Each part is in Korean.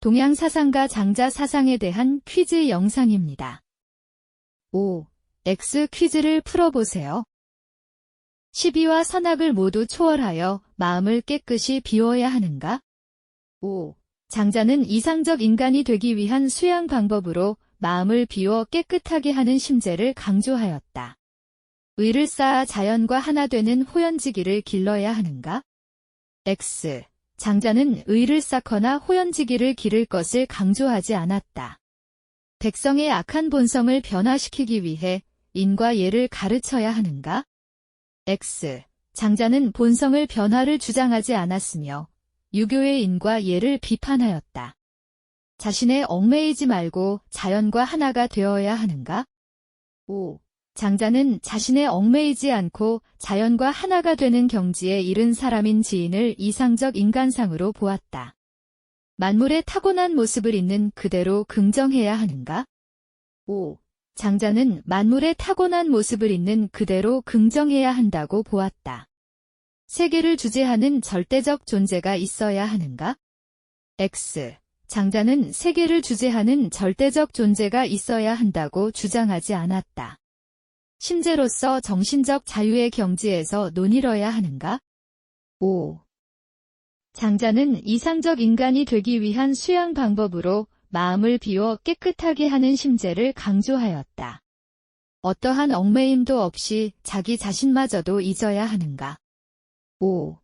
동양사상가 장자사상에 대한 퀴즈 영상입니다. 5. X 퀴즈를 풀어보세요. 시비와 선악을 모두 초월하여 마음을 깨끗이 비워야 하는가? 5. 장자는 이상적 인간이 되기 위한 수양 방법으로 마음을 비워 깨끗하게 하는 심재를 강조하였다. 의를 쌓아 자연과 하나 되는 호연지기를 길러야 하는가? X. 장자는 의를 쌓거나 호연지기를 기를 것을 강조하지 않았다. 백성의 악한 본성을 변화시키기 위해 인과 예를 가르쳐야 하는가? X. 장자는 본성을 변화를 주장하지 않았으며 유교의 인과 예를 비판하였다. 자신의 얽매이지 말고 자연과 하나가 되어야 하는가? 5. 장자는 자신의 얽매이지 않고 자연과 하나가 되는 경지에 이른 사람인 지인을 이상적 인간상으로 보았다. 만물의 타고난 모습을 있는 그대로 긍정해야 하는가? 5. 장자는 만물의 타고난 모습을 있는 그대로 긍정해야 한다고 보았다. 세계를 주재하는 절대적 존재가 있어야 하는가? X. 장자는 세계를 주재하는 절대적 존재가 있어야 한다고 주장하지 않았다. 심재로서 정신적 자유의 경지에서 논의러야 하는가? 5. 장자는 이상적 인간이 되기 위한 수양 방법으로 마음을 비워 깨끗하게 하는 심재를 강조하였다. 어떠한 얽매임도 없이 자기 자신마저도 잊어야 하는가? 5.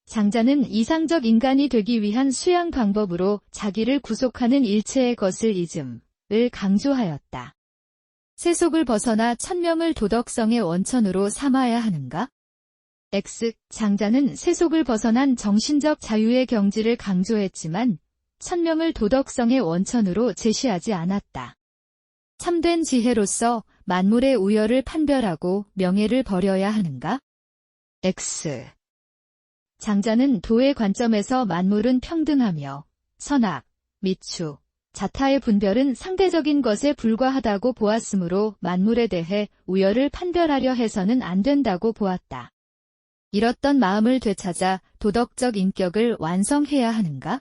장자는 이상적 인간이 되기 위한 수양 방법으로 자기를 구속하는 일체의 것을 잊음을 강조하였다. 세속을 벗어나 천명을 도덕성의 원천으로 삼아야 하는가? X. 장자는 세속을 벗어난 정신적 자유의 경지를 강조했지만 천명을 도덕성의 원천으로 제시하지 않았다. 참된 지혜로서 만물의 우열을 판별하고 명예를 버려야 하는가? X. 장자는 도의 관점에서 만물은 평등하며 선악, 미추, 자타의 분별은 상대적인 것에 불과하다고 보았으므로 만물에 대해 우열을 판별하려 해서는 안 된다고 보았다. 잃었던 마음을 되찾아 도덕적 인격을 완성해야 하는가?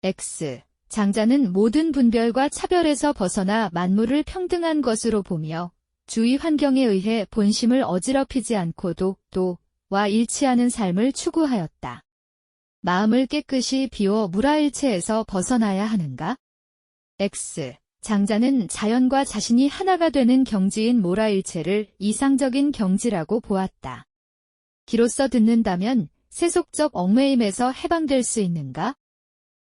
X. 장자는 모든 분별과 차별에서 벗어나 만물을 평등한 것으로 보며 주위 환경에 의해 본심을 어지럽히지 않고도 도와 일치하는 삶을 추구하였다. 마음을 깨끗이 비워 무라일체에서 벗어나야 하는가? X. 장자는 자연과 자신이 하나가 되는 경지인 모라일체를 이상적인 경지라고 보았다. 귀로써 듣는다면 세속적 얽매임에서 해방될 수 있는가?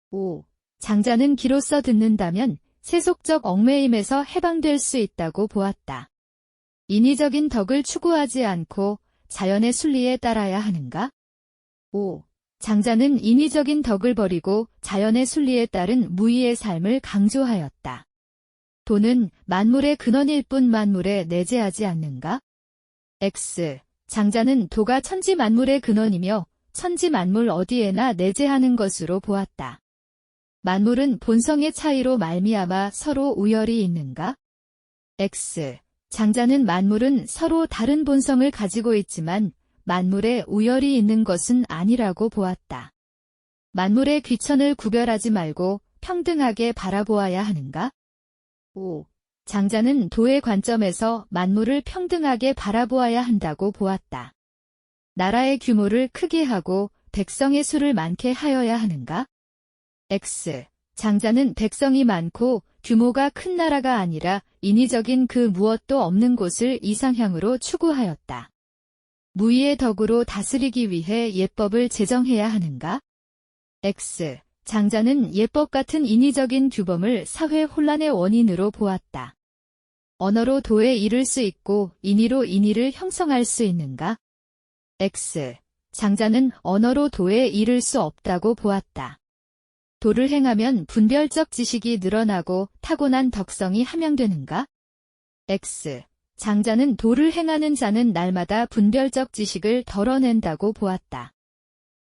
5. 장자는 귀로써 듣는다면 세속적 얽매임에서 해방될 수 있다고 보았다. 인위적인 덕을 추구하지 않고 자연의 순리에 따라야 하는가? 5. 장자는 인위적인 덕을 버리고 자연의 순리에 따른 무의의 삶을 강조하였다. 도는 만물의 근원일 뿐 만물에 내재하지 않는가? X. 장자는 도가 천지 만물의 근원이며 천지 만물 어디에나 내재하는 것으로 보았다. 만물은 본성의 차이로 말미암아 서로 우열이 있는가? X. 장자는 만물은 서로 다른 본성을 가지고 있지만 만물에 우열이 있는 것은 아니라고 보았다. 만물의 귀천을 구별하지 말고 평등하게 바라보아야 하는가? 5. 장자는 도의 관점에서 만물을 평등하게 바라보아야 한다고 보았다. 나라의 규모를 크게 하고 백성의 수를 많게 하여야 하는가? X. 장자는 백성이 많고 규모가 큰 나라가 아니라 인위적인 그 무엇도 없는 곳을 이상향으로 추구하였다. 무의의 덕으로 다스리기 위해 예법을 제정해야 하는가? X. 장자는 예법 같은 인위적인 규범을 사회 혼란의 원인으로 보았다. 언어로 도에 이를 수 있고 인의로 인의를 형성할 수 있는가? X. 장자는 언어로 도에 이를 수 없다고 보았다. 도를 행하면 분별적 지식이 늘어나고 타고난 덕성이 함양되는가? X. 장자는 도를 행하는 자는 날마다 분별적 지식을 덜어낸다고 보았다.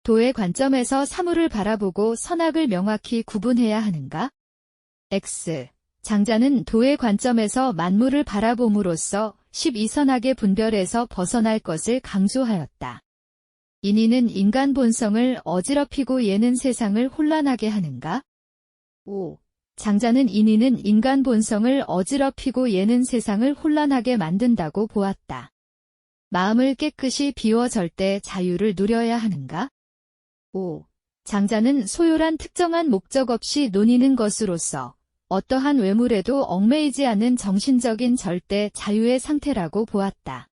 도의 관점에서 사물을 바라보고 선악을 명확히 구분해야 하는가? X. 장자는 도의 관점에서 만물을 바라봄으로써 12선악의 분별에서 벗어날 것을 강조하였다. 인의는 인간 본성을 어지럽히고 예는 세상을 혼란하게 하는가? 5. 장자는 인위는 인간 본성을 어지럽히고 예는 세상을 혼란하게 만든다고 보았다. 마음을 깨끗이 비워 절대 자유를 누려야 하는가? 5. 장자는 소요란 특정한 목적 없이 논의는 것으로서 어떠한 외물에도 얽매이지 않는 정신적인 절대 자유의 상태라고 보았다.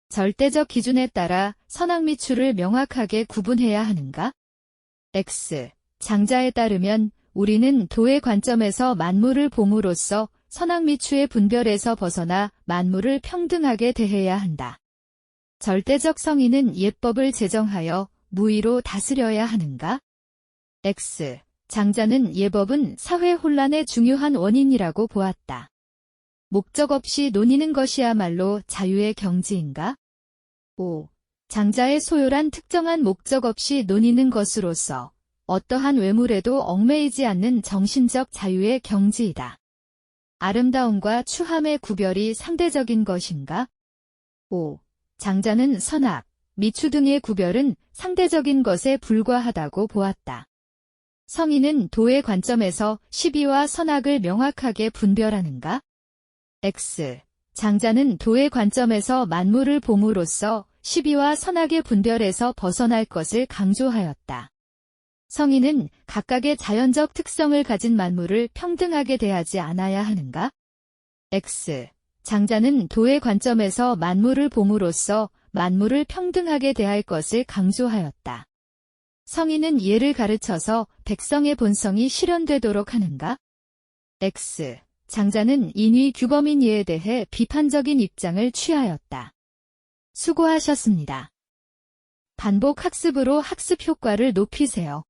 절대적 기준에 따라 선악미추를 명확하게 구분해야 하는가? X. 장자에 따르면 우리는 도의 관점에서 만물을 봄으로써 선악미추의 분별에서 벗어나 만물을 평등하게 대해야 한다. 절대적 성인은 예법을 제정하여 무의로 다스려야 하는가? X. 장자는 예법은 사회 혼란의 중요한 원인이라고 보았다. 목적 없이 논의는 것이야말로 자유의 경지인가? 5. 장자의 소요란 특정한 목적 없이 논의는 것으로서 어떠한 외물에도 얽매이지 않는 정신적 자유의 경지이다. 아름다움과 추함의 구별이 상대적인 것인가? 5. 장자는 선악, 미추 등의 구별은 상대적인 것에 불과하다고 보았다. 성인은 도의 관점에서 시비와 선악을 명확하게 분별하는가? X. 장자는 도의 관점에서 만물을 봄으로써 시비와 선악의 분별에서 벗어날 것을 강조하였다. 성인은 각각의 자연적 특성을 가진 만물을 평등하게 대하지 않아야 하는가? X. 장자는 도의 관점에서 만물을 봄으로써 만물을 평등하게 대할 것을 강조하였다. 성인은 예를 가르쳐서 백성의 본성이 실현되도록 하는가? X. 장자는 인위 규범인 예에 대해 비판적인 입장을 취하였다. 수고하셨습니다. 반복 학습으로 학습 효과를 높이세요.